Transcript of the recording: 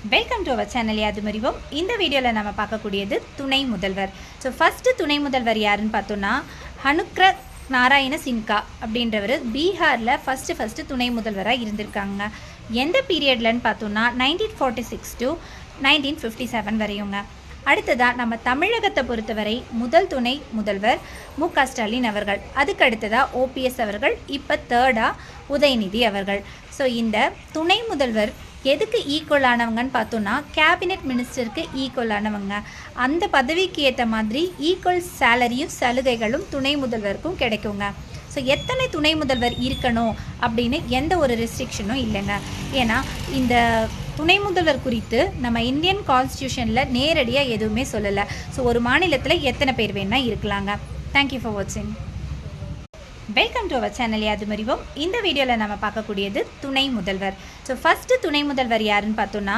Welcome to our channel Yaadhumarivom. இந்த வீடியோவில் நம்ம பார்க்கக்கூடியது துணை முதல்வர். ஸோ ஃபஸ்ட்டு துணை முதல்வர் யாருன்னு பார்த்தோன்னா ஹனுக்ர நாராயண சின்ஹா அப்படின்றவர் பீகாரில் ஃபஸ்ட்டு துணை முதல்வராக இருந்திருக்காங்க. எந்த பீரியட்லன்னு பார்த்தோன்னா 1946 to 1957 வரையுங்க. அடுத்ததாக நம்ம தமிழகத்தை பொறுத்தவரை முதல் துணை முதல்வர் மு.க. ஸ்டாலின் அவர்கள், அதுக்கு அடுத்ததாக ஓபிஎஸ் அவர்கள், இப்போ தேர்டாக உதயநிதி அவர்கள். ஸோ இந்த துணை முதல்வர் எதுக்கு ஈக்குவலானவங்கன்னு பார்த்தோன்னா கேபினெட் மினிஸ்டருக்கு ஈக்குவலானவங்க. அந்த பதவிக்கு ஏற்ற மாதிரி ஈக்குவல் சேலரியும் சலுகைகளும் துணை முதல்வருக்கும் கிடைக்குங்க. ஸோ எத்தனை துணை முதல்வர் இருக்கணும் அப்படின்னு எந்த ஒரு ரெஸ்ட்ரிக்ஷனும் இல்லைங்க. ஏன்னா இந்த துணை முதல்வர் குறித்து நம்ம இந்தியன் கான்ஸ்டியூஷனில் நேரடியாக எதுவுமே சொல்லலை. ஸோ ஒரு மாநிலத்தில் எத்தனை பேர் வேணால் இருக்கலாங்க. தேங்க்யூ ஃபார் வாட்சிங். Welcome to our channel Yaadhumarivom. இந்த வீடியோவில் நம்ம பார்க்கக்கூடியது துணை முதல்வர். ஸோ ஃபஸ்ட்டு துணை முதல்வர் யாருன்னு பார்த்தோன்னா